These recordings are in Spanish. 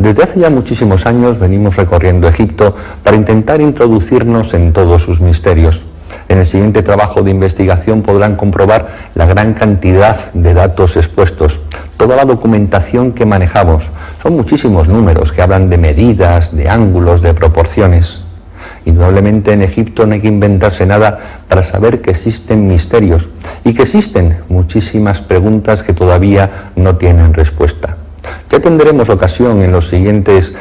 Desde hace ya muchísimos años venimos recorriendo Egipto para intentar introducirnos en todos sus misterios. En el siguiente trabajo de investigación podrán comprobar la gran cantidad de datos expuestos, toda la documentación que manejamos. Son muchísimos números que hablan de medidas, de ángulos, de proporciones. Indudablemente en Egipto no hay que inventarse nada para saber que existen misterios y que existen muchísimas preguntas que todavía no tienen respuesta. Ya tendremos ocasión en los siguientes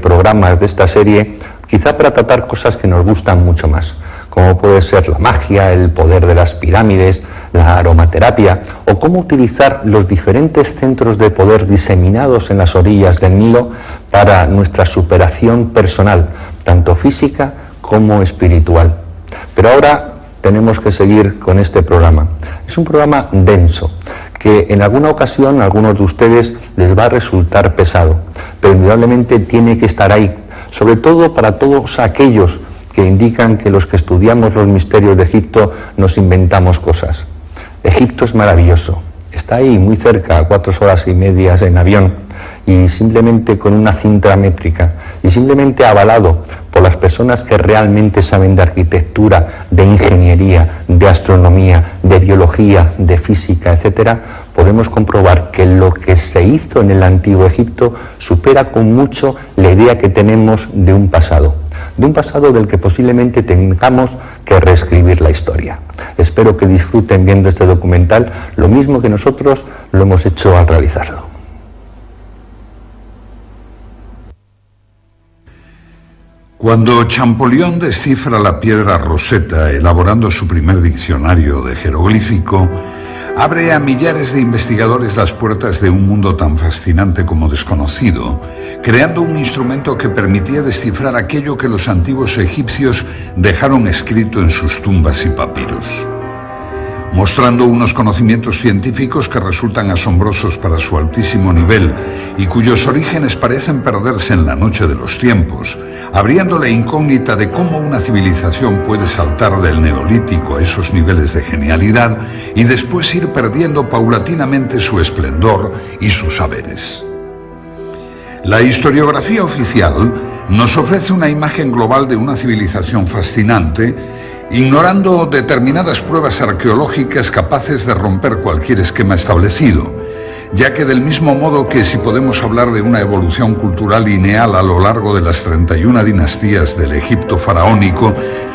programas de esta serie, quizá para tratar cosas que nos gustan mucho más, como puede ser la magia, el poder de las pirámides, la aromaterapia, o cómo utilizar los diferentes centros de poder diseminados en las orillas del Nilo para nuestra superación personal, tanto física como espiritual. Pero ahora tenemos que seguir con este programa. Es un programa denso, que en alguna ocasión a algunos de ustedes les va a resultar pesado, pero indudablemente tiene que estar ahí, sobre todo para todos aquellos que indican que los que estudiamos los misterios de Egipto nos inventamos cosas. Egipto es maravilloso, está ahí muy cerca, a 4 horas y media en avión, y simplemente con una cinta métrica, y simplemente avalado por las personas que realmente saben de arquitectura, de ingeniería, de astronomía, de biología, de física, etcétera, podemos comprobar que lo que se hizo en el antiguo Egipto supera con mucho la idea que tenemos de un pasado del que posiblemente tengamos que reescribir la historia. Espero que disfruten viendo este documental lo mismo que nosotros lo hemos hecho al realizarlo. Cuando Champollion descifra la piedra Rosetta, elaborando su primer diccionario de jeroglífico, abre a millares de investigadores las puertas de un mundo tan fascinante como desconocido, creando un instrumento que permitía descifrar aquello que los antiguos egipcios dejaron escrito en sus tumbas y papiros, mostrando unos conocimientos científicos que resultan asombrosos para su altísimo nivel y cuyos orígenes parecen perderse en la noche de los tiempos, abriendo la incógnita de cómo una civilización puede saltar del neolítico a esos niveles de genialidad y después ir perdiendo paulatinamente su esplendor y sus saberes. La historiografía oficial nos ofrece una imagen global de una civilización fascinante, ignorando determinadas pruebas arqueológicas capaces de romper cualquier esquema establecido, ya que del mismo modo que si podemos hablar de una evolución cultural lineal a lo largo de las 31 dinastías del Egipto faraónico,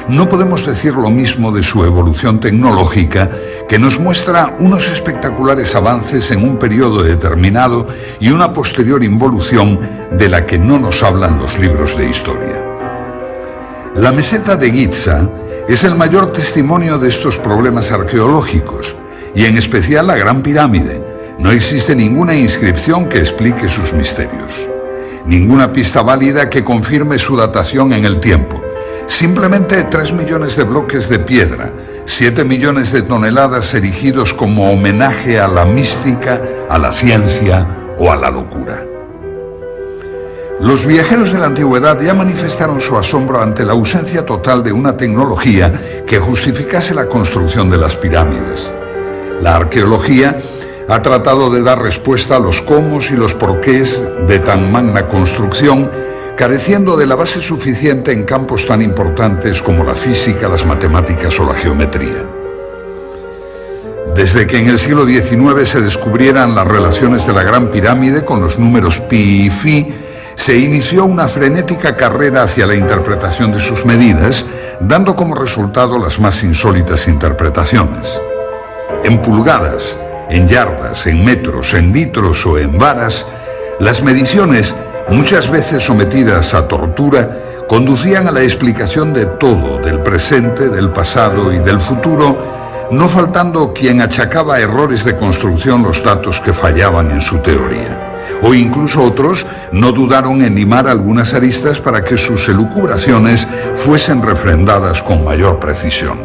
no podemos decir lo mismo de su evolución tecnológica, que nos muestra unos espectaculares avances en un periodo determinado y una posterior involución de la que no nos hablan los libros de historia. La meseta de Giza es el mayor testimonio de estos problemas arqueológicos, y en especial la Gran Pirámide. No existe ninguna inscripción que explique sus misterios, ninguna pista válida que confirme su datación en el tiempo. Simplemente 3 millones de bloques de piedra, 7 millones de toneladas erigidos como homenaje a la mística, a la ciencia o a la locura. Los viajeros de la antigüedad ya manifestaron su asombro ante la ausencia total de una tecnología que justificase la construcción de las pirámides. La arqueología ha tratado de dar respuesta a los cómo y los porqués de tan magna construcción, careciendo de la base suficiente en campos tan importantes como la física, las matemáticas o la geometría. Desde que en el siglo XIX se descubrieran las relaciones de la Gran Pirámide con los números pi y phi, se inició una frenética carrera hacia la interpretación de sus medidas, dando como resultado las más insólitas interpretaciones. En pulgadas, en yardas, en metros, en litros o en varas, las mediciones, muchas veces sometidas a tortura, conducían a la explicación de todo, del presente, del pasado y del futuro, no faltando quien achacaba a errores de construcción los datos que fallaban en su teoría. O incluso otros no dudaron en limar algunas aristas para que sus elucubraciones fuesen refrendadas con mayor precisión.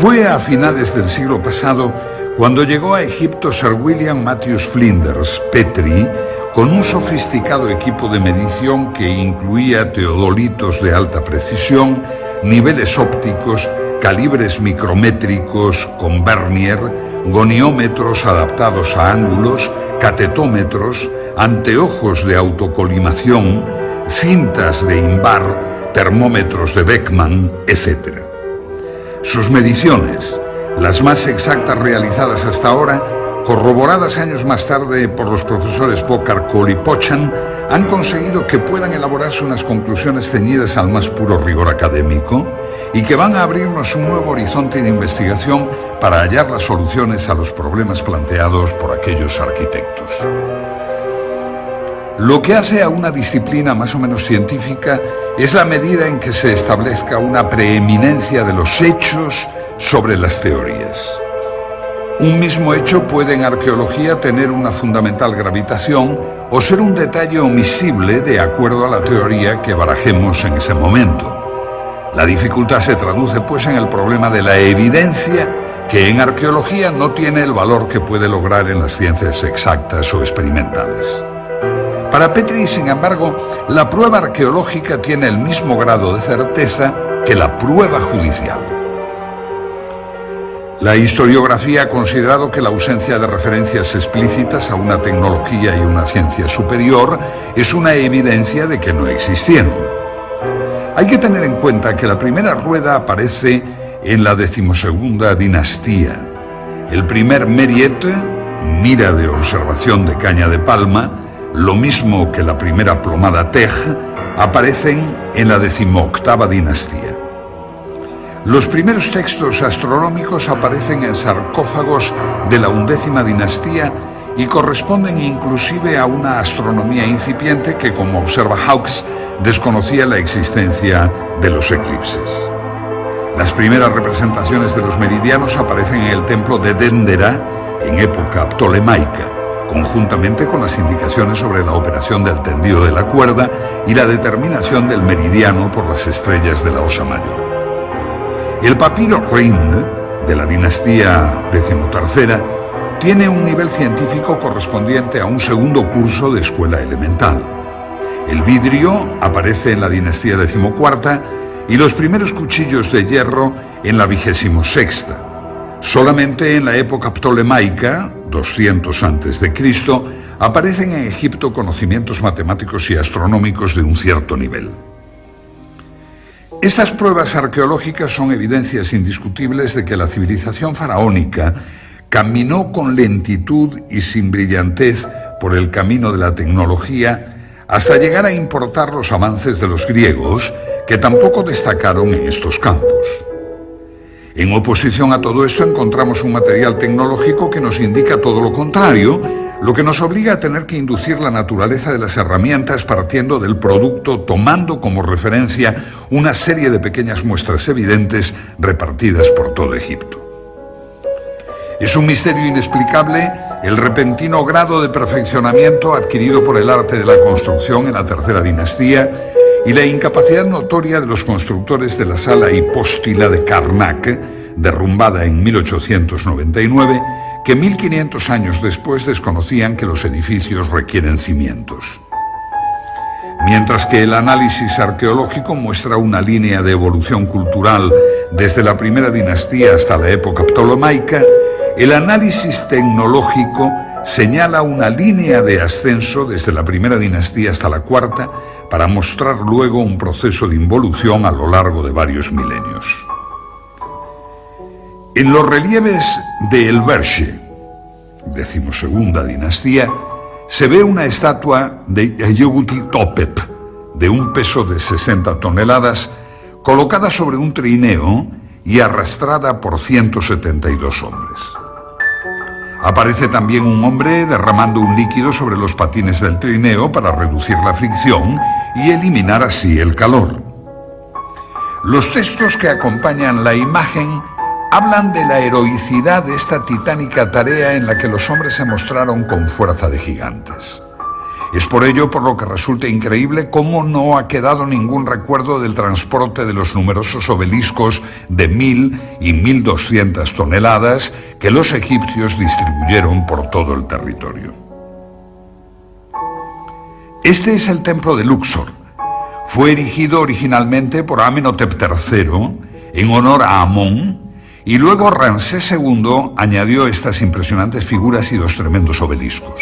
Fue a finales del siglo pasado cuando llegó a Egipto Sir William Matthews Flinders, Petrie, con un sofisticado equipo de medición que incluía teodolitos de alta precisión, niveles ópticos, calibres micrométricos con vernier, goniómetros adaptados a ángulos, catetómetros, anteojos de autocolimación, cintas de Invar, termómetros de Beckman, etc. Sus mediciones, las más exactas realizadas hasta ahora, corroboradas años más tarde por los profesores Bocar, Cole y Pochan, han conseguido que puedan elaborarse unas conclusiones ceñidas al más puro rigor académico y que van a abrirnos un nuevo horizonte de investigación para hallar las soluciones a los problemas planteados por aquellos arquitectos. Lo que hace a una disciplina más o menos científica es la medida en que se establezca una preeminencia de los hechos sobre las teorías. Un mismo hecho puede en arqueología tener una fundamental gravitación o ser un detalle omisible de acuerdo a la teoría que barajemos en ese momento. La dificultad se traduce pues en el problema de la evidencia, que en arqueología no tiene el valor que puede lograr en las ciencias exactas o experimentales. Para Petrie, sin embargo, la prueba arqueológica tiene el mismo grado de certeza que la prueba judicial. La historiografía ha considerado que la ausencia de referencias explícitas a una tecnología y una ciencia superior es una evidencia de que no existieron. Hay que tener en cuenta que la primera rueda aparece en la 12ª dinastía. El primer Meriet, mira de observación de caña de palma, lo mismo que la primera plomada Tej, aparecen en la 18ª dinastía. Los primeros textos astronómicos aparecen en sarcófagos de la 11ª dinastía y corresponden inclusive a una astronomía incipiente que, como observa Hawkes, desconocía la existencia de los eclipses. Las primeras representaciones de los meridianos aparecen en el templo de Dendera en época ptolemaica, conjuntamente con las indicaciones sobre la operación del tendido de la cuerda y la determinación del meridiano por las estrellas de la Osa Mayor. El papiro Rhind, de la dinastía XIII, tiene un nivel científico correspondiente a un segundo curso de escuela elemental. El vidrio aparece en la dinastía XIV y los primeros cuchillos de hierro en la 26ª. Solamente en la época ptolemaica, 200 a.C., aparecen en Egipto conocimientos matemáticos y astronómicos de un cierto nivel. Estas pruebas arqueológicas son evidencias indiscutibles de que la civilización faraónica caminó con lentitud y sin brillantez por el camino de la tecnología hasta llegar a importar los avances de los griegos, que tampoco destacaron en estos campos. En oposición a todo esto encontramos un material tecnológico que nos indica todo lo contrario, lo que nos obliga a tener que inducir la naturaleza de las herramientas partiendo del producto, tomando como referencia una serie de pequeñas muestras evidentes repartidas por todo Egipto. Es un misterio inexplicable el repentino grado de perfeccionamiento adquirido por el arte de la construcción en la tercera dinastía y la incapacidad notoria de los constructores de la sala hipóstila de Karnak, derrumbada en 1899, que 1500 años después desconocían que los edificios requieren cimientos. Mientras que el análisis arqueológico muestra una línea de evolución cultural desde la primera dinastía hasta la época ptolemaica, el análisis tecnológico señala una línea de ascenso desde la primera dinastía hasta la cuarta, para mostrar luego un proceso de involución a lo largo de varios milenios. En los relieves de El Verge, 12ª dinastía, se ve una estatua de Yehuti Topep, de un peso de 60 toneladas, colocada sobre un trineo y arrastrada por 172 hombres. Aparece también un hombre derramando un líquido sobre los patines del trineo para reducir la fricción y eliminar así el calor. Los textos que acompañan la imagen hablan de la heroicidad de esta titánica tarea en la que los hombres se mostraron con fuerza de gigantes. Es por ello por lo que resulta increíble cómo no ha quedado ningún recuerdo del transporte de los numerosos obeliscos de 1000 y 1200 toneladas que los egipcios distribuyeron por todo el territorio. Este es el templo de Luxor. Fue erigido originalmente por Amenhotep III en honor a Amón y luego Ramsés II añadió estas impresionantes figuras y 2 tremendos obeliscos.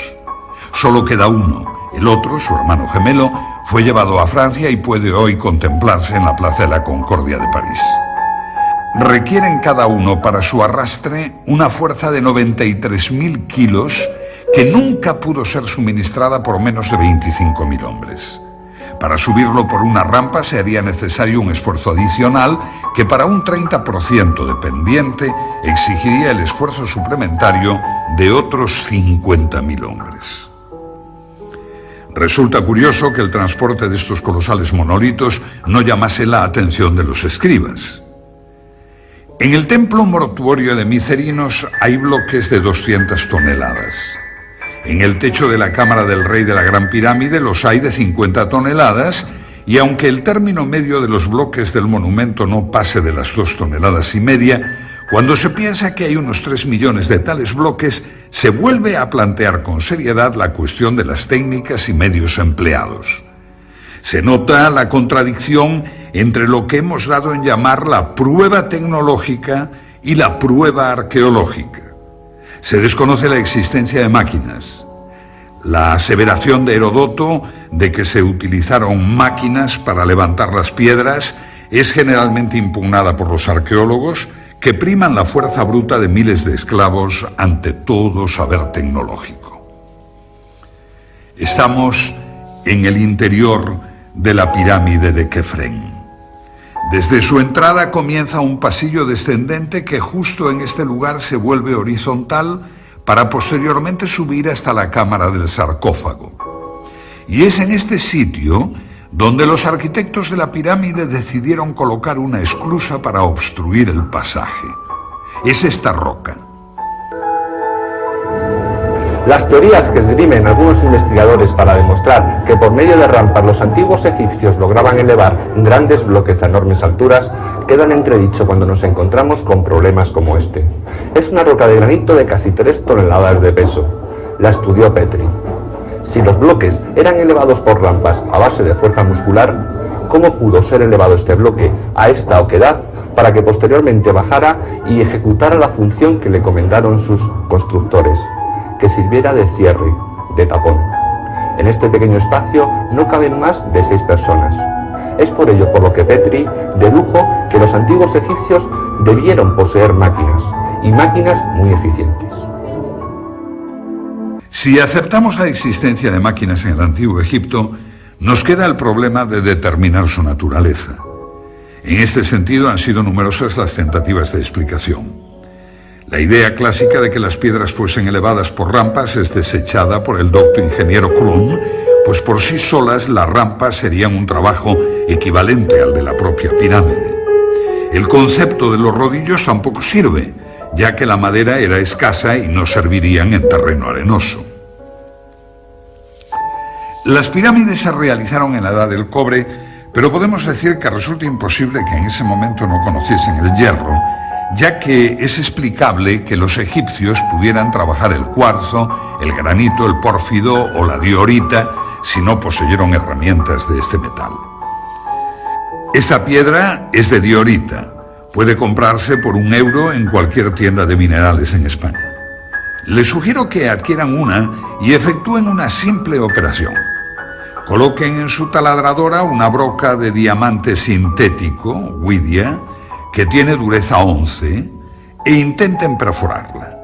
Solo queda uno, el otro, su hermano gemelo, fue llevado a Francia y puede hoy contemplarse en la Plaza de la Concordia de París. Requieren cada uno para su arrastre una fuerza de 93.000 kilos que nunca pudo ser suministrada por menos de 25.000 hombres. Para subirlo por una rampa se haría necesario un esfuerzo adicional que para un 30% de pendiente exigiría el esfuerzo suplementario de otros 50.000 hombres. Resulta curioso que el transporte de estos colosales monolitos no llamase la atención de los escribas. En el templo mortuorio de Micerinos hay bloques de 200 toneladas. En el techo de la cámara del rey de la Gran Pirámide los hay de 50 toneladas, y aunque el término medio de los bloques del monumento no pase de las 2,5 toneladas, cuando se piensa que hay unos 3 millones de tales bloques, se vuelve a plantear con seriedad la cuestión de las técnicas y medios empleados. Se nota la contradicción entre lo que hemos dado en llamar la prueba tecnológica y la prueba arqueológica. Se desconoce la existencia de máquinas. La aseveración de Heródoto de que se utilizaron máquinas para levantar las piedras es generalmente impugnada por los arqueólogos, que priman la fuerza bruta de miles de esclavos ante todo saber tecnológico. Estamos en el interior de la pirámide de Kefren. Desde su entrada comienza un pasillo descendente que justo en este lugar se vuelve horizontal para posteriormente subir hasta la cámara del sarcófago. Y es en este sitio donde los arquitectos de la pirámide decidieron colocar una esclusa para obstruir el pasaje. Es esta roca. Las teorías que esgrimen algunos investigadores para demostrar que por medio de rampas los antiguos egipcios lograban elevar grandes bloques a enormes alturas quedan en entredicho cuando nos encontramos con problemas como este. Es una roca de granito de casi 3 toneladas de peso. La estudió Petri. Si los bloques eran elevados por rampas a base de fuerza muscular, ¿cómo pudo ser elevado este bloque a esta oquedad para que posteriormente bajara y ejecutara la función que le encomendaron sus constructores? Que sirviera de cierre, de tapón. En este pequeño espacio no caben más de 6 personas. Es por ello por lo que Petri dedujo que los antiguos egipcios debieron poseer máquinas, y máquinas muy eficientes. Si aceptamos la existencia de máquinas en el Antiguo Egipto, nos queda el problema de determinar su naturaleza. En este sentido han sido numerosas las tentativas de explicación. La idea clásica de que las piedras fuesen elevadas por rampas es desechada por el docto ingeniero Krum, pues por sí solas las rampas serían un trabajo equivalente al de la propia pirámide. El concepto de los rodillos tampoco sirve, ya que la madera era escasa y no servirían en terreno arenoso. Las pirámides se realizaron en la Edad del Cobre, pero podemos decir que resulta imposible que en ese momento no conociesen el hierro, ya que es explicable que los egipcios pudieran trabajar el cuarzo, el granito, el pórfido o la diorita si no poseyeron herramientas de este metal. Esta piedra es de diorita. Puede comprarse por €1 en cualquier tienda de minerales en España. Les sugiero que adquieran una y efectúen una simple operación. Coloquen en su taladradora una broca de diamante sintético, Widia, que tiene dureza 11, e intenten perforarla.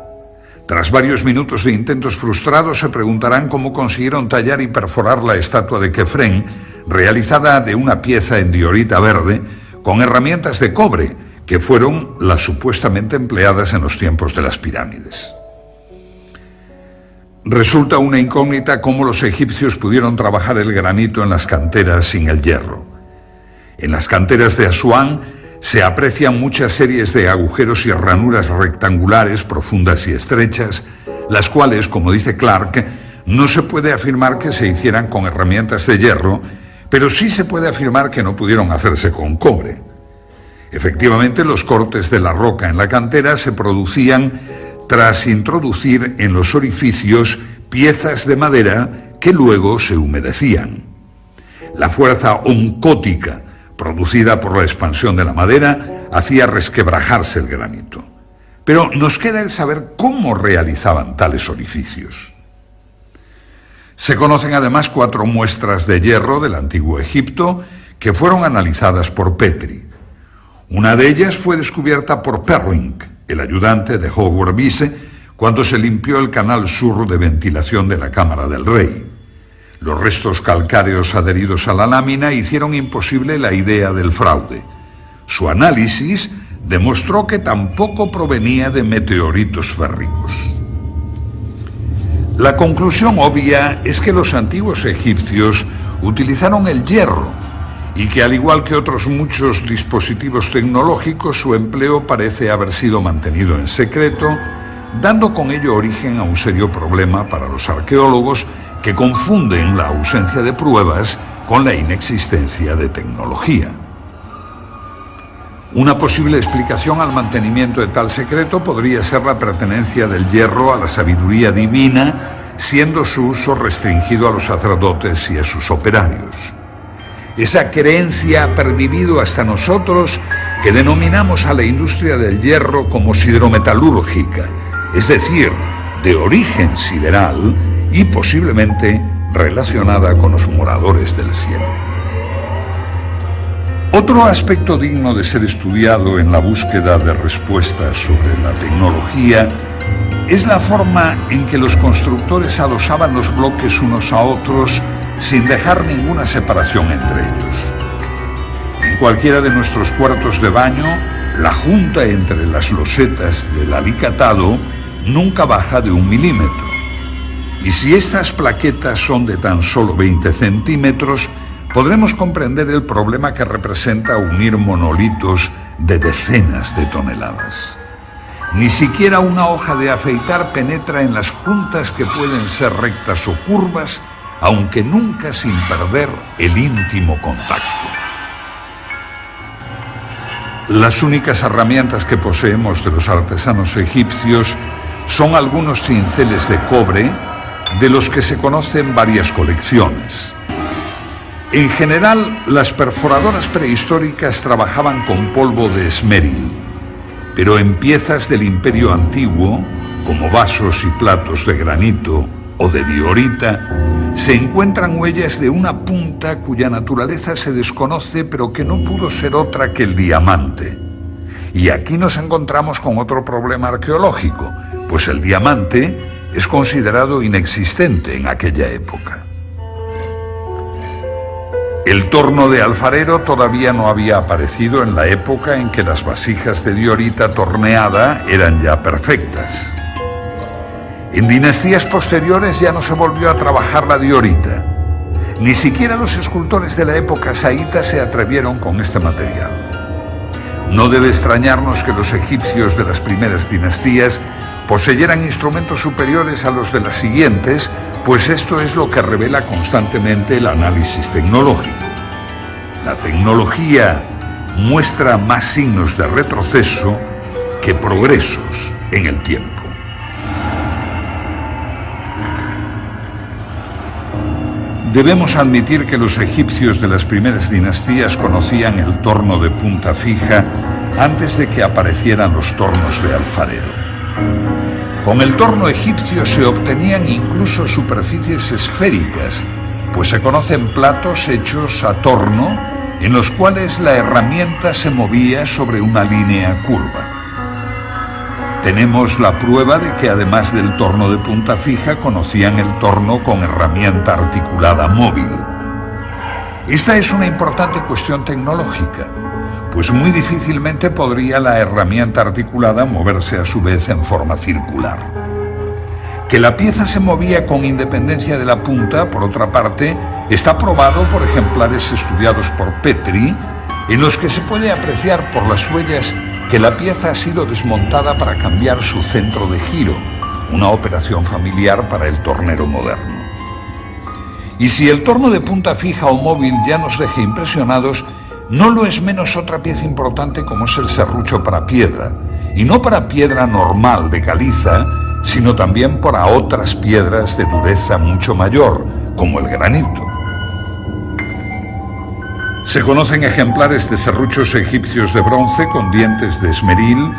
Tras varios minutos de intentos frustrados se preguntarán cómo consiguieron tallar y perforar la estatua de Kefren, realizada de una pieza en diorita verde, con herramientas de cobre, que fueron las supuestamente empleadas en los tiempos de las pirámides. Resulta una incógnita cómo los egipcios pudieron trabajar el granito en las canteras sin el hierro. En las canteras de Asuán se aprecian muchas series de agujeros y ranuras rectangulares, profundas y estrechas, las cuales, como dice Clark, no se puede afirmar que se hicieran con herramientas de hierro, pero sí se puede afirmar que no pudieron hacerse con cobre. Efectivamente, los cortes de la roca en la cantera se producían tras introducir en los orificios piezas de madera que luego se humedecían. La fuerza oncótica producida por la expansión de la madera, hacía resquebrajarse el granito. Pero nos queda el saber cómo realizaban tales orificios. Se conocen además 4 muestras de hierro del antiguo Egipto que fueron analizadas por Petrie. Una de ellas fue descubierta por Perrink, el ayudante de Howard Beese, cuando se limpió el canal sur de ventilación de la Cámara del Rey. Los restos calcáreos adheridos a la lámina hicieron imposible la idea del fraude. Su análisis demostró que tampoco provenía de meteoritos férricos. La conclusión obvia es que los antiguos egipcios utilizaron el hierro y que, al igual que otros muchos dispositivos tecnológicos, su empleo parece haber sido mantenido en secreto, dando con ello origen a un serio problema para los arqueólogos que confunden la ausencia de pruebas con la inexistencia de tecnología. Una posible explicación al mantenimiento de tal secreto podría ser la pertenencia del hierro a la sabiduría divina, siendo su uso restringido a los sacerdotes y a sus operarios. Esa creencia ha pervivido hasta nosotros, que denominamos a la industria del hierro como sidrometalúrgica, es decir, de origen sideral y posiblemente relacionada con los moradores del cielo. Otro aspecto digno de ser estudiado en la búsqueda de respuestas sobre la tecnología es la forma en que los constructores adosaban los bloques unos a otros sin dejar ninguna separación entre ellos. En cualquiera de nuestros cuartos de baño, la junta entre las losetas del alicatado nunca baja de 1 milímetro. Y si estas plaquetas son de tan solo 20 centímetros, podremos comprender el problema que representa unir monolitos de decenas de toneladas. Ni siquiera una hoja de afeitar penetra en las juntas, que pueden ser rectas o curvas, aunque nunca sin perder el íntimo contacto. Las únicas herramientas que poseemos de los artesanos egipcios son algunos cinceles de cobre, de los que se conocen varias colecciones. En general, las perforadoras prehistóricas trabajaban con polvo de esmeril, pero en piezas del Imperio Antiguo, como vasos y platos de granito o de diorita, se encuentran huellas de una punta cuya naturaleza se desconoce, pero que no pudo ser otra que el diamante. Y aquí nos encontramos con otro problema arqueológico, pues el diamante es considerado inexistente en aquella época. El torno de alfarero todavía no había aparecido en la época en que las vasijas de diorita torneada eran ya perfectas. En dinastías posteriores ya no se volvió a trabajar la diorita. Ni siquiera los escultores de la época saíta se atrevieron con este material. No debe extrañarnos que los egipcios de las primeras dinastías poseyeran instrumentos superiores a los de las siguientes, pues esto es lo que revela constantemente el análisis tecnológico. La tecnología muestra más signos de retroceso que progresos en el tiempo. Debemos admitir que los egipcios de las primeras dinastías conocían el torno de punta fija antes de que aparecieran los tornos de alfarero. Con el torno egipcio se obtenían incluso superficies esféricas, pues se conocen platos hechos a torno en los cuales la herramienta se movía sobre una línea curva. Tenemos la prueba de que además del torno de punta fija conocían el torno con herramienta articulada móvil. Esta es una importante cuestión tecnológica, pues muy difícilmente podría la herramienta articulada moverse a su vez en forma circular. Que la pieza se movía con independencia de la punta, por otra parte, está probado por ejemplares estudiados por Petrie, en los que se puede apreciar por las huellas que la pieza ha sido desmontada para cambiar su centro de giro, una operación familiar para el tornero moderno. Y si el torno de punta fija o móvil ya nos deja impresionados, no lo es menos otra pieza importante como es el serrucho para piedra, y no para piedra normal de caliza, sino también para otras piedras de dureza mucho mayor, como el granito. Se conocen ejemplares de serruchos egipcios de bronce con dientes de esmeril,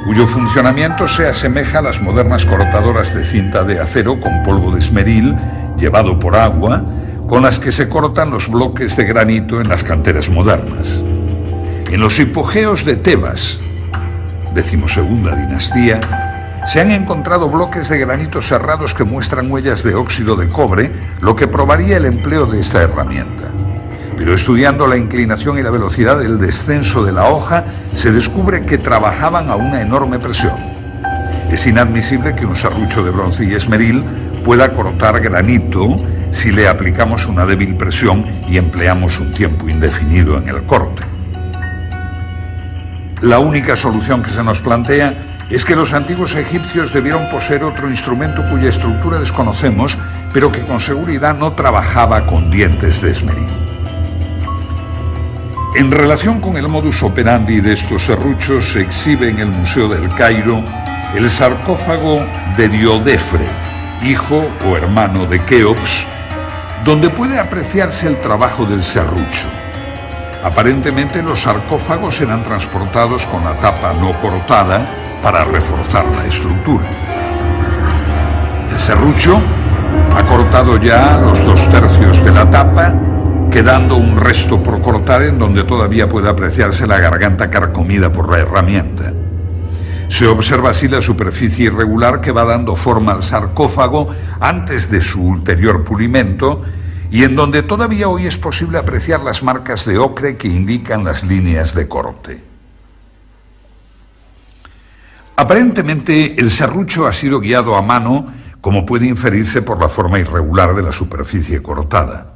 cuyo funcionamiento se asemeja a las modernas cortadoras de cinta de acero con polvo de esmeril llevado por agua, con las que se cortan los bloques de granito en las canteras modernas. En los hipogeos de Tebas, 12ª dinastía, se han encontrado bloques de granito cerrados que muestran huellas de óxido de cobre, lo que probaría el empleo de esta herramienta. Pero estudiando la inclinación y la velocidad del descenso de la hoja, se descubre que trabajaban a una enorme presión. Es inadmisible que un serrucho de bronce y esmeril pueda cortar granito si le aplicamos una débil presión y empleamos un tiempo indefinido en el corte. La única solución que se nos plantea es que los antiguos egipcios debieron poseer otro instrumento cuya estructura desconocemos, pero que con seguridad no trabajaba con dientes de esmeril. En relación con el modus operandi de estos serruchos, se exhibe en el Museo del Cairo el sarcófago de Diodefre, hijo o hermano de Keops, donde puede apreciarse el trabajo del serrucho. Aparentemente los sarcófagos eran transportados con la tapa no cortada para reforzar la estructura. El serrucho ha cortado ya los 2/3 de la tapa, quedando un resto por cortar en donde todavía puede apreciarse la garganta carcomida por la herramienta. Se observa así la superficie irregular que va dando forma al sarcófago antes de su ulterior pulimento y en donde todavía hoy es posible apreciar las marcas de ocre que indican las líneas de corte. Aparentemente el serrucho ha sido guiado a mano, como puede inferirse por la forma irregular de la superficie cortada.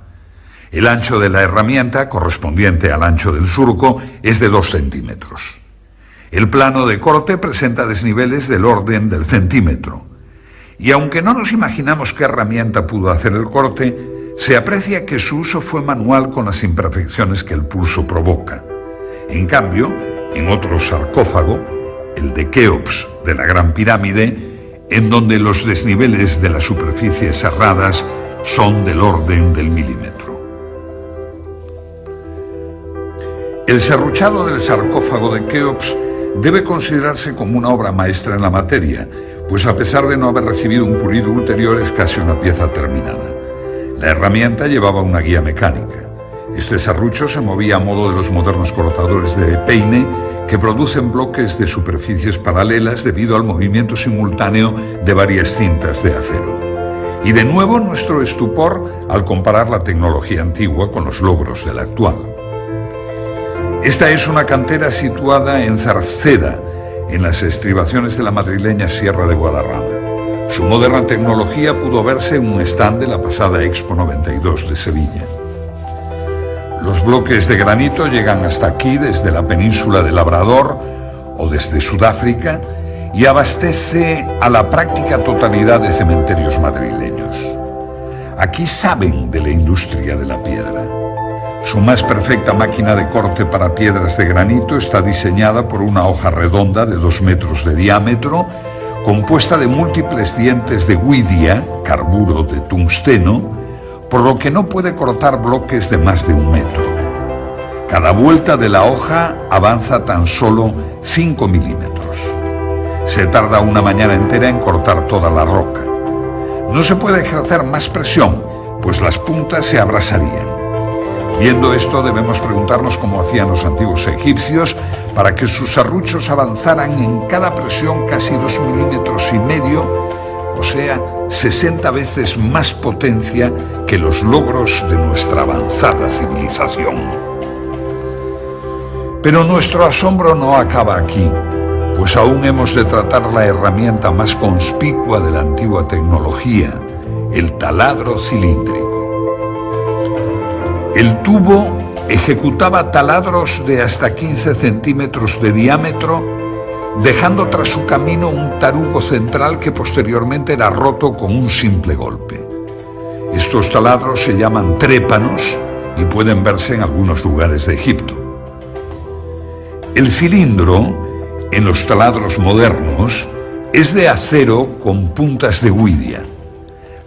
El ancho de la herramienta, correspondiente al ancho del surco, es de 2 centímetros. El plano de corte presenta desniveles del orden del centímetro. Y aunque no nos imaginamos qué herramienta pudo hacer el corte, se aprecia que su uso fue manual con las imperfecciones que el pulso provoca. En cambio, en otro sarcófago, el de Keops de la Gran Pirámide, en donde los desniveles de las superficies cerradas son del orden del milímetro. El serruchado del sarcófago de Keops debe considerarse como una obra maestra en la materia, pues a pesar de no haber recibido un pulido ulterior es casi una pieza terminada. La herramienta llevaba una guía mecánica. Este serrucho se movía a modo de los modernos cortadores de peine que producen bloques de superficies paralelas debido al movimiento simultáneo de varias cintas de acero. Y de nuevo nuestro estupor al comparar la tecnología antigua con los logros de la actual. Esta es una cantera situada en Cerceda, en las estribaciones de la madrileña Sierra de Guadarrama. Su moderna tecnología pudo verse en un stand de la pasada Expo 92 de Sevilla. Los bloques de granito llegan hasta aquí desde la península de Labrador o desde Sudáfrica y abastece a la práctica totalidad de cementerios madrileños. Aquí saben de la industria de la piedra. Su más perfecta máquina de corte para piedras de granito está diseñada por una hoja redonda de 2 metros de diámetro, compuesta de múltiples dientes de huidia, carburo de tungsteno, por lo que no puede cortar bloques de más de 1 metro. Cada vuelta de la hoja avanza tan solo 5 milímetros. Se tarda una mañana entera en cortar toda la roca. No se puede ejercer más presión, pues las puntas se abrasarían. Viendo esto, debemos preguntarnos cómo hacían los antiguos egipcios para que sus serruchos avanzaran en cada presión casi 2,5 milímetros, o sea, 60 veces más potencia que los logros de nuestra avanzada civilización. Pero nuestro asombro no acaba aquí, pues aún hemos de tratar la herramienta más conspicua de la antigua tecnología, el taladro cilíndrico. El tubo ejecutaba taladros de hasta 15 centímetros de diámetro, dejando tras su camino un tarugo central que posteriormente era roto con un simple golpe. Estos taladros se llaman trépanos y pueden verse en algunos lugares de Egipto. El cilindro, en los taladros modernos, es de acero con puntas de huidia.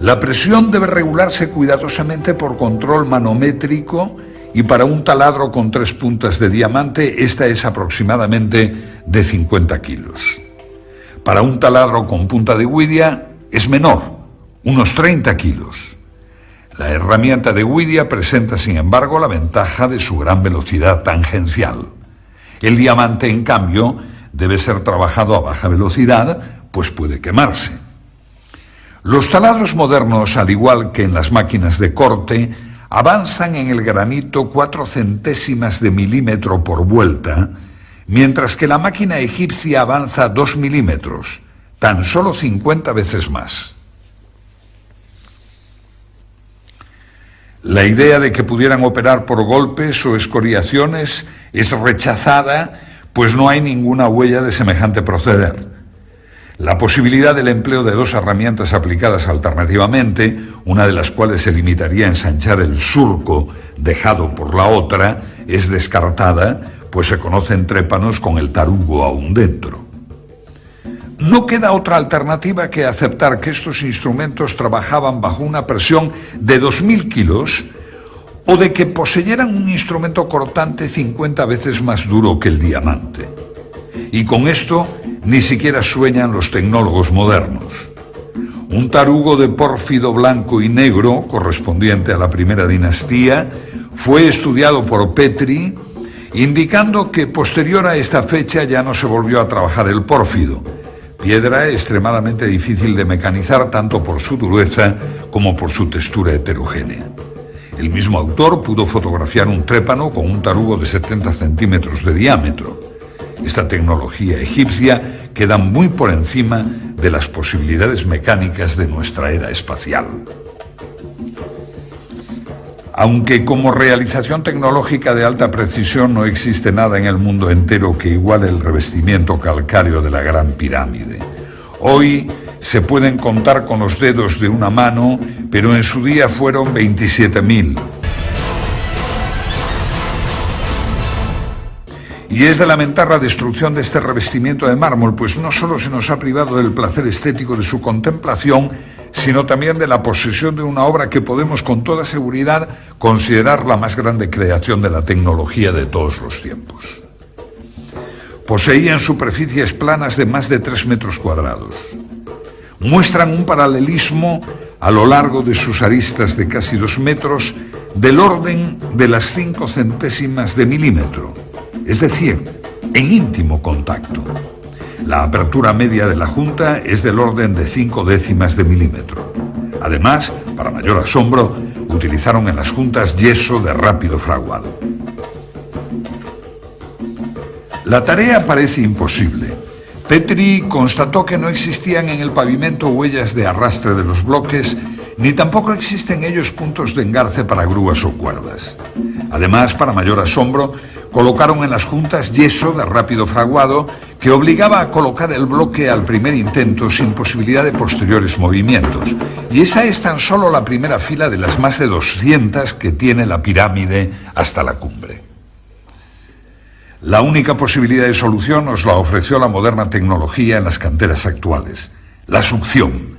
La presión debe regularse cuidadosamente por control manométrico y para un taladro con 3 puntas de diamante esta es aproximadamente de 50 kilos. Para un taladro con punta de huidia es menor, unos 30 kilos. La herramienta de huidia presenta, sin embargo, la ventaja de su gran velocidad tangencial. El diamante, en cambio, debe ser trabajado a baja velocidad, pues puede quemarse. Los taladros modernos, al igual que en las máquinas de corte, avanzan en el granito 4 centésimas de milímetro por vuelta, mientras que la máquina egipcia avanza 2 milímetros, tan solo 50 veces más. La idea de que pudieran operar por golpes o escoriaciones es rechazada, pues no hay ninguna huella de semejante proceder. La posibilidad del empleo de 2 herramientas aplicadas alternativamente, una de las cuales se limitaría a ensanchar el surco dejado por la otra, es descartada, pues se conocen trépanos con el tarugo aún dentro. No queda otra alternativa que aceptar que estos instrumentos trabajaban bajo una presión de 2000 kilos o de que poseyeran un instrumento cortante 50 veces más duro que el diamante. Y con esto ni siquiera sueñan los tecnólogos modernos. Un tarugo de pórfido blanco y negro, correspondiente a la primera dinastía, fue estudiado por Petri, indicando que posterior a esta fecha ya no se volvió a trabajar el pórfido, piedra extremadamente difícil de mecanizar tanto por su dureza como por su textura heterogénea. El mismo autor pudo fotografiar un trépano con un tarugo de 70 centímetros de diámetro. Esta tecnología egipcia queda muy por encima de las posibilidades mecánicas de nuestra era espacial. Aunque como realización tecnológica de alta precisión no existe nada en el mundo entero que iguale el revestimiento calcáreo de la Gran Pirámide. Hoy se pueden contar con los dedos de una mano, pero en su día fueron 27.000. Y es de lamentar la destrucción de este revestimiento de mármol, pues no solo se nos ha privado del placer estético de su contemplación, sino también de la posesión de una obra que podemos con toda seguridad considerar la más grande creación de la tecnología de todos los tiempos. Poseían superficies planas de más de 3 metros cuadrados. Muestran un paralelismo a lo largo de sus aristas de casi 2 metros del orden de las 5 centésimas de milímetro, es decir, en íntimo contacto. La apertura media de la junta es del orden de 5 décimas de milímetro. Además, para mayor asombro, utilizaron en las juntas yeso de rápido fraguado. La tarea parece imposible. Petri constató que no existían en el pavimento huellas de arrastre de los bloques, ni tampoco existen en ellos puntos de engarce para grúas o cuerdas. Además, para mayor asombro, colocaron en las juntas yeso de rápido fraguado que obligaba a colocar el bloque al primer intento sin posibilidad de posteriores movimientos. Y esa es tan solo la primera fila de las más de 200 que tiene la pirámide hasta la cumbre. La única posibilidad de solución nos la ofreció la moderna tecnología en las canteras actuales, la succión.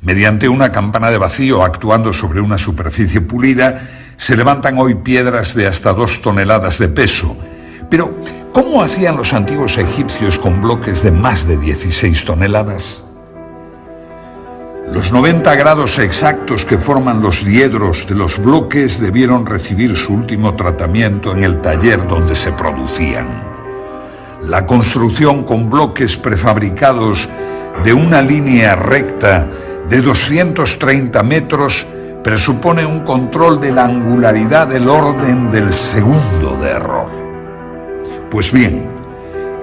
Mediante una campana de vacío actuando sobre una superficie pulida, se levantan hoy piedras de hasta 2 toneladas de peso. Pero, ¿cómo hacían los antiguos egipcios con bloques de más de 16 toneladas? Los 90 grados exactos que forman los diedros de los bloques debieron recibir su último tratamiento en el taller donde se producían. La construcción con bloques prefabricados de una línea recta de 230 metros presupone un control de la angularidad del orden del segundo de error. Pues bien,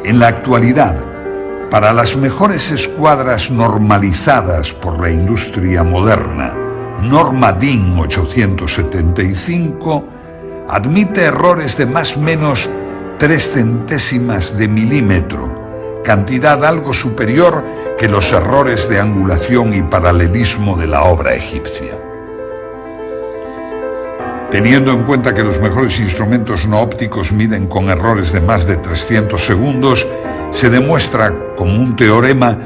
en la actualidad, para las mejores escuadras normalizadas por la industria moderna, norma DIN 875 admite errores de más o menos 3 centésimas de milímetro, cantidad algo superior que los errores de angulación y paralelismo de la obra egipcia. Teniendo en cuenta que los mejores instrumentos no ópticos miden con errores de más de 300 segundos, se demuestra como un teorema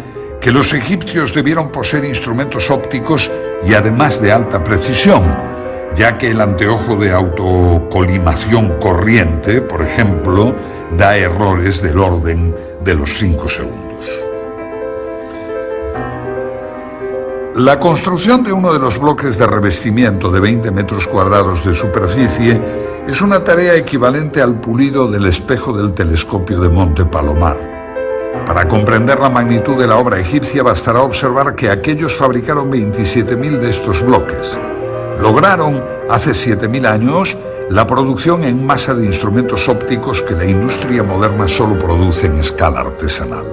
que los egipcios debieron poseer instrumentos ópticos y además de alta precisión, ya que el anteojo de autocolimación corriente, por ejemplo, da errores del orden de los 5 segundos. La construcción de uno de los bloques de revestimiento de 20 metros cuadrados de superficie es una tarea equivalente al pulido del espejo del telescopio de Monte Palomar. Para comprender la magnitud de la obra egipcia bastará observar que aquellos fabricaron 27.000 de estos bloques. Lograron, hace 7.000 años, la producción en masa de instrumentos ópticos que la industria moderna solo produce en escala artesanal.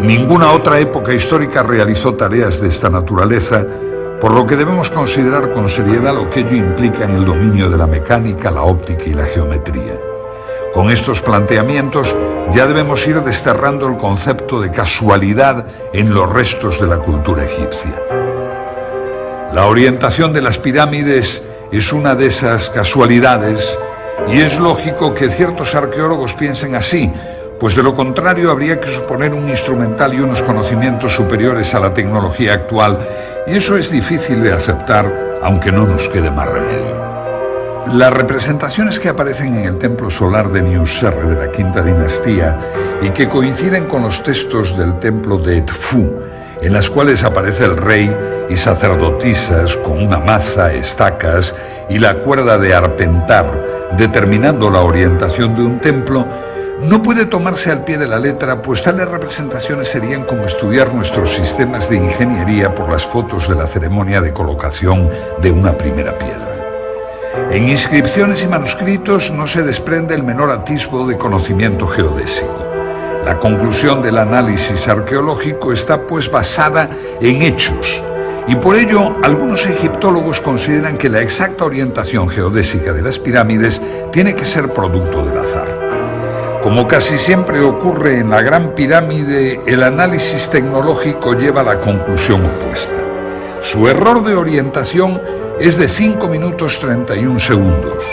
Ninguna otra época histórica realizó tareas de esta naturaleza, por lo que debemos considerar con seriedad lo que ello implica en el dominio de la mecánica, la óptica y la geometría. Con estos planteamientos ya debemos ir desterrando el concepto de casualidad en los restos de la cultura egipcia. La orientación de las pirámides es una de esas casualidades y es lógico que ciertos arqueólogos piensen así, pues de lo contrario habría que suponer un instrumental y unos conocimientos superiores a la tecnología actual, y eso es difícil de aceptar, aunque no nos quede más remedio. Las representaciones que aparecen en el templo solar de Niuserre de la Quinta Dinastía y que coinciden con los textos del templo de Edfu, en las cuales aparece el rey y sacerdotisas con una maza, estacas y la cuerda de arpentar, determinando la orientación de un templo, no puede tomarse al pie de la letra, pues tales representaciones serían como estudiar nuestros sistemas de ingeniería por las fotos de la ceremonia de colocación de una primera piedra. En inscripciones y manuscritos no se desprende el menor atisbo de conocimiento geodésico. La conclusión del análisis arqueológico está pues basada en hechos, y por ello algunos egiptólogos consideran que la exacta orientación geodésica de las pirámides tiene que ser producto del azar. Como casi siempre ocurre en la Gran Pirámide, el análisis tecnológico lleva a la conclusión opuesta. Su error de orientación es de 5 minutos 31 segundos.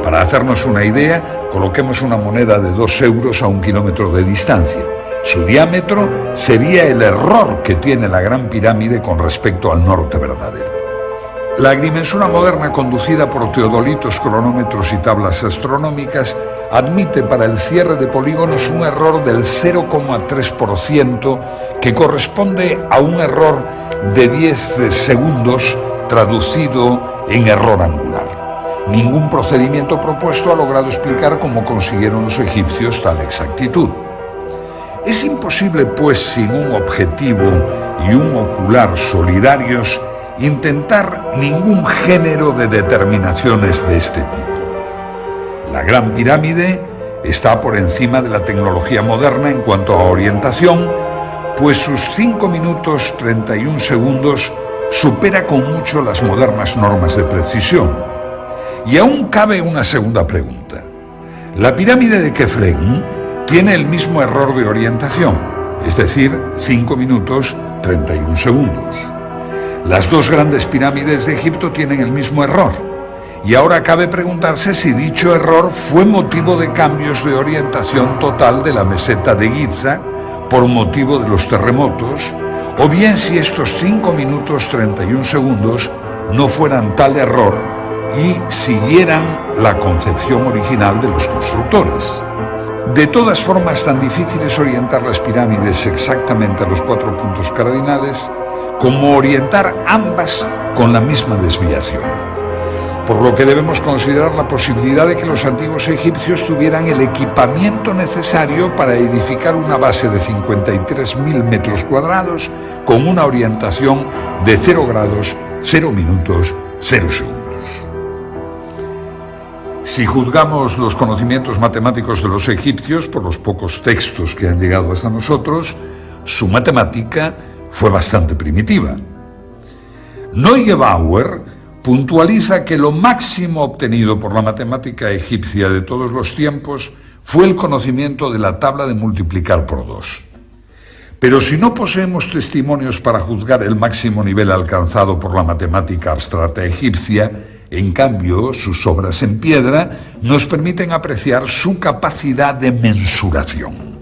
Para hacernos una idea, coloquemos una moneda de 2 euros a 1 kilómetro de distancia. Su diámetro sería el error que tiene la Gran Pirámide con respecto al norte verdadero. La agrimensura moderna, conducida por teodolitos, cronómetros y tablas astronómicas, admite para el cierre de polígonos un error del 0,3%, que corresponde a un error de 10 segundos traducido en error angular. Ningún procedimiento propuesto ha logrado explicar cómo consiguieron los egipcios tal exactitud. Es imposible, pues, sin un objetivo y un ocular solidarios, intentar ningún género de determinaciones de este tipo. La Gran Pirámide está por encima de la tecnología moderna en cuanto a orientación, pues sus 5 minutos 31 segundos supera con mucho las modernas normas de precisión. Y aún cabe una segunda pregunta. La pirámide de Kefren tiene el mismo error de orientación, es decir, 5 minutos 31 segundos. Las dos grandes pirámides de Egipto tienen el mismo error, y ahora cabe preguntarse si dicho error fue motivo de cambios de orientación total de la meseta de Giza por motivo de los terremotos, o bien si estos 5 minutos 31 segundos no fueran tal error y siguieran la concepción original de los constructores. De todas formas, tan difícil es orientar las pirámides exactamente a los 4 puntos cardinales como orientar ambas con la misma desviación, por lo que debemos considerar la posibilidad de que los antiguos egipcios tuvieran el equipamiento necesario para edificar una base de 53.000 metros cuadrados con una orientación de 0 grados, 0 minutos, 0 segundos. Si juzgamos los conocimientos matemáticos de los egipcios por los pocos textos que han llegado hasta nosotros, su matemática fue bastante primitiva. Neugebauer puntualiza que lo máximo obtenido por la matemática egipcia de todos los tiempos fue el conocimiento de la tabla de multiplicar por 2. Pero si no poseemos testimonios para juzgar el máximo nivel alcanzado por la matemática abstracta egipcia, en cambio, sus obras en piedra nos permiten apreciar su capacidad de mensuración.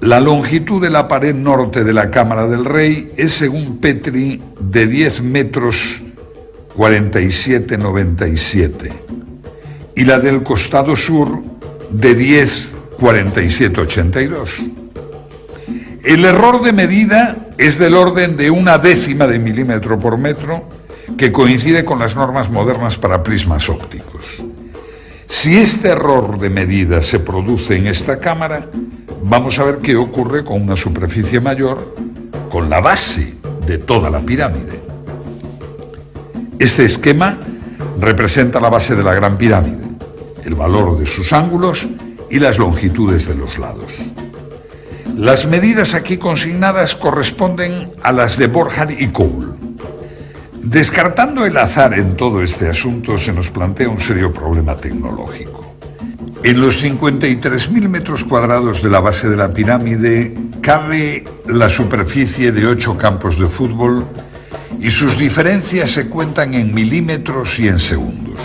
la longitud de la pared norte de la Cámara del Rey es, según Petri, de 10 metros 47,97 y la del costado sur de 10 47,82. El error de medida es del orden de 1/10 de milímetro por metro, que coincide con las normas modernas para prismas ópticos. Si este error de medida se produce en esta cámara, vamos a ver qué ocurre con una superficie mayor, con la base de toda la pirámide. Este esquema representa la base de la Gran Pirámide, el valor de sus ángulos y las longitudes de los lados. Las medidas aquí consignadas corresponden a las de Borja y Cole. Descartando el azar en todo este asunto, se nos plantea un serio problema tecnológico. En los 53.000 metros cuadrados de la base de la pirámide cabe la superficie de 8 campos de fútbol y sus diferencias se cuentan en milímetros y en segundos.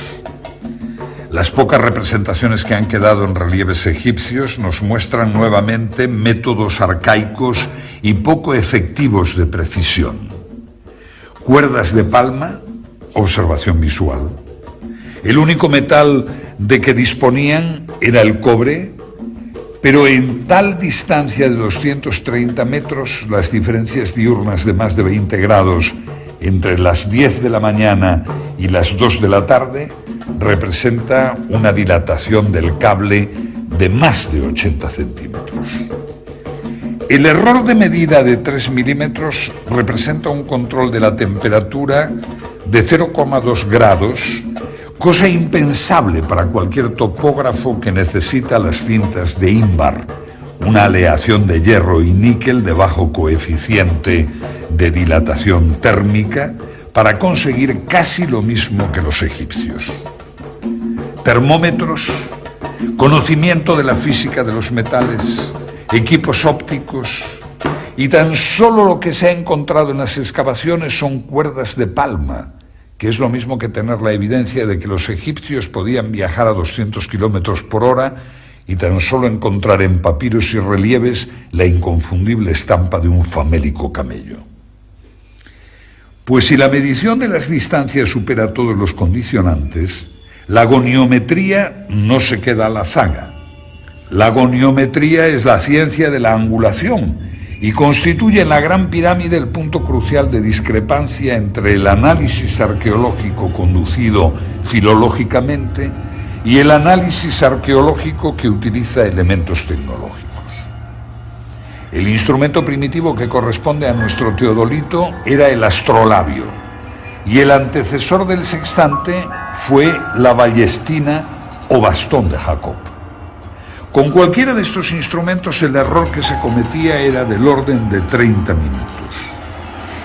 Las pocas representaciones que han quedado en relieves egipcios nos muestran nuevamente métodos arcaicos y poco efectivos de precisión. Cuerdas de palma, observación visual. El único metal de que disponían era el cobre, pero en tal distancia de 230 metros, las diferencias diurnas de más de 20 grados entre las 10 de la mañana y las 2 de la tarde representa una dilatación del cable de más de 80 centímetros. El error de medida de 3 milímetros representa un control de la temperatura de 0,2 grados, cosa impensable para cualquier topógrafo que necesita las cintas de ínbar, una aleación de hierro y níquel de bajo coeficiente de dilatación térmica, para conseguir casi lo mismo que los egipcios. Termómetros, conocimiento de la física de los metales, equipos ópticos, y tan solo lo que se ha encontrado en las excavaciones son cuerdas de palma, que es lo mismo que tener la evidencia de que los egipcios podían viajar a 200 kilómetros por hora y tan solo encontrar en papiros y relieves la inconfundible estampa de un famélico camello. Pues si la medición de las distancias supera todos los condicionantes, la goniometría no se queda a la zaga. La goniometría es la ciencia de la angulación y constituye en la Gran Pirámide el punto crucial de discrepancia entre el análisis arqueológico conducido filológicamente y el análisis arqueológico que utiliza elementos tecnológicos. El instrumento primitivo que corresponde a nuestro teodolito era el astrolabio, y el antecesor del sextante fue la ballestina o bastón de Jacob. Con cualquiera de estos instrumentos el error que se cometía era del orden de 30 minutos.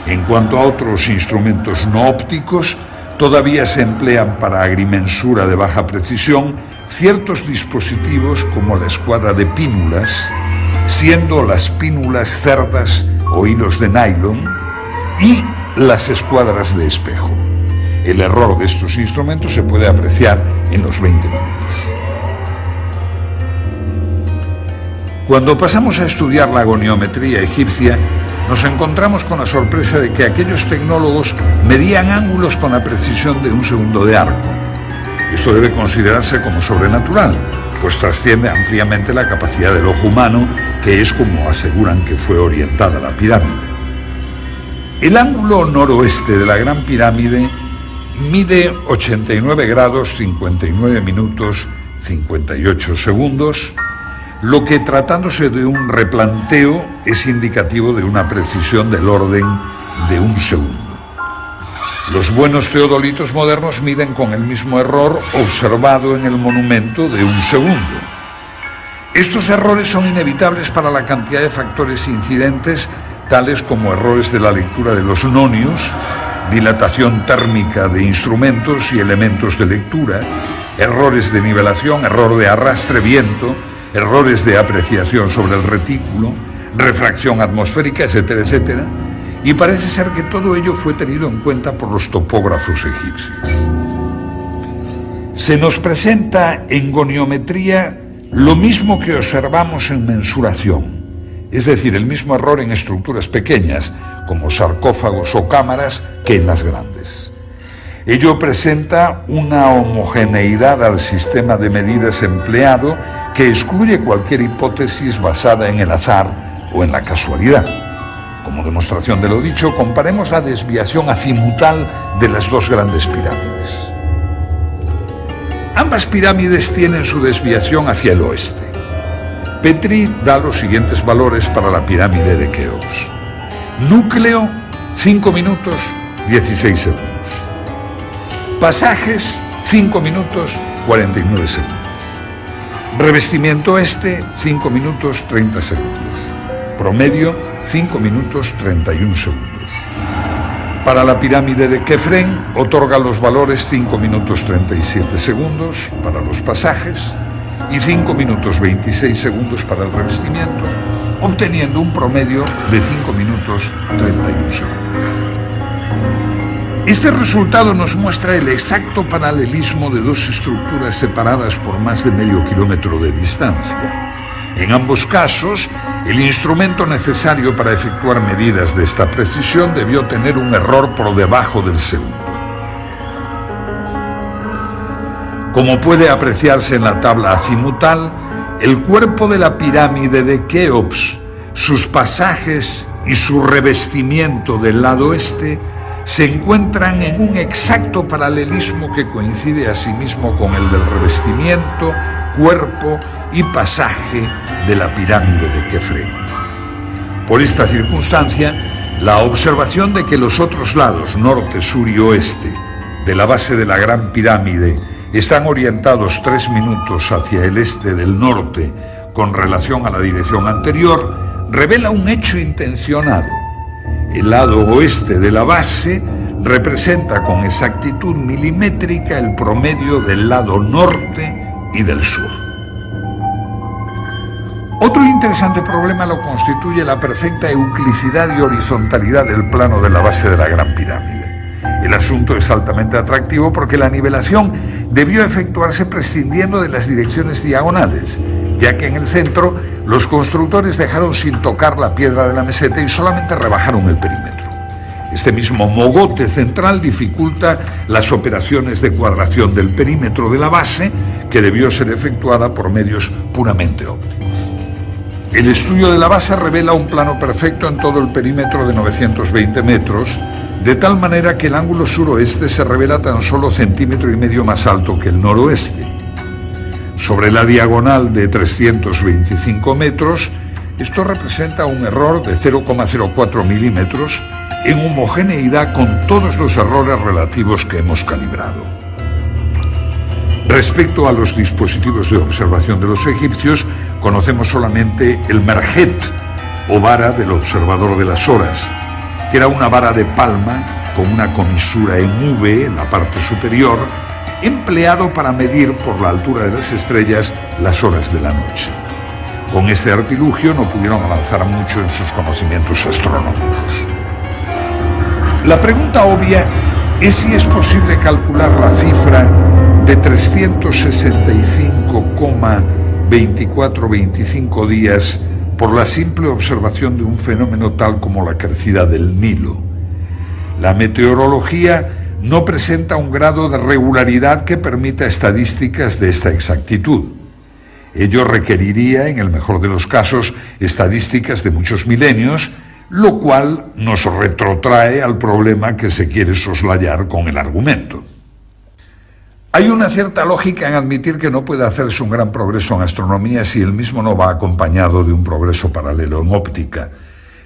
En cuanto a otros instrumentos no ópticos, todavía se emplean para agrimensura de baja precisión ciertos dispositivos como la escuadra de pínulas, siendo las pínulas cerdas o hilos de nylon, y las escuadras de espejo. El error de estos instrumentos se puede apreciar en los 20 minutos. Cuando pasamos a estudiar la goniometría egipcia, nos encontramos con la sorpresa de que aquellos tecnólogos medían ángulos con la precisión de un segundo de arco. Esto debe considerarse como sobrenatural, pues trasciende ampliamente la capacidad del ojo humano, que es como aseguran que fue orientada la pirámide. El ángulo noroeste de la Gran Pirámide mide 89 grados 59 minutos 58 segundos, lo que, tratándose de un replanteo, es indicativo de una precisión del orden de un segundo. Los buenos teodolitos modernos miden con el mismo error observado en el monumento de un segundo. Estos errores son inevitables para la cantidad de factores incidentes, tales como errores de la lectura de los nonios, dilatación térmica de instrumentos y elementos de lectura, errores de nivelación, error de arrastre, viento, errores de apreciación sobre el retículo, refracción atmosférica, etcétera, etcétera, y parece ser que todo ello fue tenido en cuenta por los topógrafos egipcios. Se nos presenta en goniometría lo mismo que observamos en mensuración, es decir, el mismo error en estructuras pequeñas, como sarcófagos o cámaras, que en las grandes. Ello presenta una homogeneidad al sistema de medidas empleado que excluye cualquier hipótesis basada en el azar o en la casualidad. Como demostración de lo dicho, comparemos la desviación azimutal de las dos grandes pirámides. Ambas pirámides tienen su desviación hacia el oeste. Petrie da los siguientes valores para la pirámide de Keops. Núcleo, 5 minutos, 16 segundos. Pasajes, 5 minutos, 49 segundos. Revestimiento este, 5 minutos, 30 segundos. Promedio, 5 minutos, 31 segundos. Para la pirámide de Kefren, otorga los valores 5 minutos, 37 segundos para los pasajes y 5 minutos, 26 segundos para el revestimiento, obteniendo un promedio de 5 minutos, 31 segundos. Este resultado nos muestra el exacto paralelismo de dos estructuras separadas por más de medio kilómetro de distancia. En ambos casos, el instrumento necesario para efectuar medidas de esta precisión debió tener un error por debajo del segundo. Como puede apreciarse en la tabla azimutal, el cuerpo de la pirámide de Keops, sus pasajes y su revestimiento del lado este se encuentran en un exacto paralelismo que coincide asimismo con el del revestimiento, cuerpo y pasaje de la pirámide de Kefren. Por esta circunstancia, la observación de que los otros lados, norte, sur y oeste, de la base de la Gran Pirámide están orientados 3 minutos hacia el este del norte con relación a la dirección anterior, revela un hecho intencionado. El lado oeste de la base representa con exactitud milimétrica el promedio del lado norte y del sur. Otro interesante problema lo constituye la perfecta euclicidad y horizontalidad del plano de la base de la Gran Pirámide. El asunto es altamente atractivo porque la nivelación debió efectuarse prescindiendo de las direcciones diagonales, ya que en el centro los constructores dejaron sin tocar la piedra de la meseta y solamente rebajaron el perímetro. Este mismo mogote central dificulta las operaciones de cuadración del perímetro de la base, que debió ser efectuada por medios puramente ópticos. El estudio de la base revela un plano perfecto en todo el perímetro de 920 metros, de tal manera que el ángulo suroeste se revela tan solo 1,5 centímetros más alto que el noroeste. Sobre la diagonal de 325 metros, esto representa un error de 0,04 milímetros en homogeneidad con todos los errores relativos que hemos calibrado. Respecto a los dispositivos de observación de los egipcios, conocemos solamente el merjet, o vara del observador de las horas, que era una vara de palma con una comisura en V en la parte superior, empleado para medir por la altura de las estrellas las horas de la noche. Con este artilugio no pudieron avanzar mucho en sus conocimientos astronómicos. La pregunta obvia es si es posible calcular la cifra de 365,2425 días por la simple observación de un fenómeno tal como la crecida del Nilo. La meteorología no presenta un grado de regularidad que permita estadísticas de esta exactitud. Ello requeriría, en el mejor de los casos, estadísticas de muchos milenios, lo cual nos retrotrae al problema que se quiere soslayar con el argumento. Hay una cierta lógica en admitir que no puede hacerse un gran progreso en astronomía si el mismo no va acompañado de un progreso paralelo en óptica.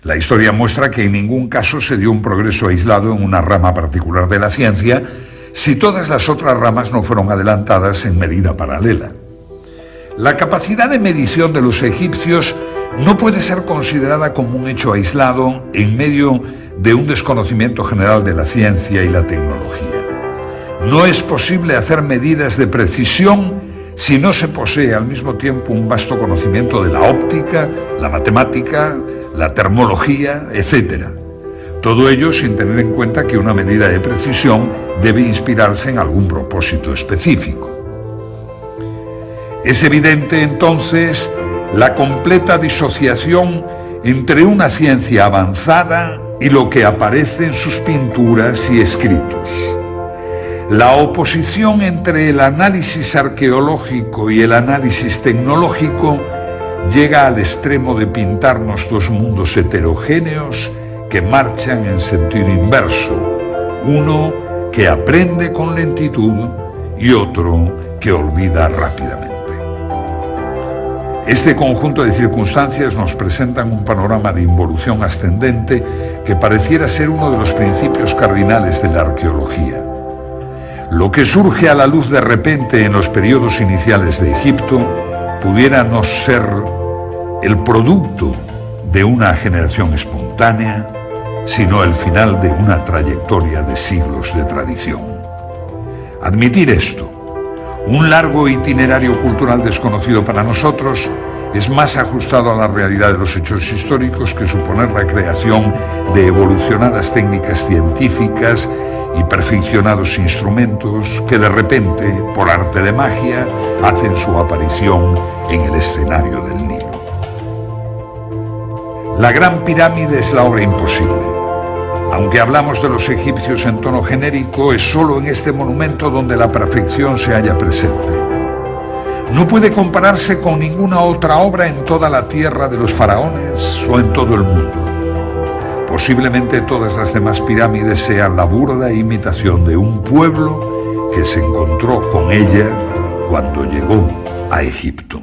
La historia muestra que en ningún caso se dio un progreso aislado en una rama particular de la ciencia si todas las otras ramas no fueron adelantadas en medida paralela. La capacidad de medición de los egipcios no puede ser considerada como un hecho aislado en medio de un desconocimiento general de la ciencia y la tecnología. No es posible hacer medidas de precisión si no se posee al mismo tiempo un vasto conocimiento de la óptica, la matemática, la termología, etc. Todo ello sin tener en cuenta que una medida de precisión debe inspirarse en algún propósito específico. Es evidente entonces la completa disociación entre una ciencia avanzada y lo que aparece en sus pinturas y escritos. La oposición entre el análisis arqueológico y el análisis tecnológico llega al extremo de pintarnos dos mundos heterogéneos que marchan en sentido inverso, uno que aprende con lentitud y otro que olvida rápidamente. Este conjunto de circunstancias nos presentan un panorama de involución ascendente que pareciera ser uno de los principios cardinales de la arqueología. Lo que surge a la luz de repente en los periodos iniciales de Egipto pudiera no ser el producto de una generación espontánea, sino el final de una trayectoria de siglos de tradición. Admitir esto, un largo itinerario cultural desconocido para nosotros, es más ajustado a la realidad de los hechos históricos que suponer la creación de evolucionadas técnicas científicas y perfeccionados instrumentos que de repente, por arte de magia, hacen su aparición en el escenario del Nilo. La Gran Pirámide es la obra imposible. Aunque hablamos de los egipcios en tono genérico, es solo en este monumento donde la perfección se halla presente. No puede compararse con ninguna otra obra en toda la tierra de los faraones o en todo el mundo. Posiblemente todas las demás pirámides sean la burda imitación de un pueblo que se encontró con ella cuando llegó a Egipto.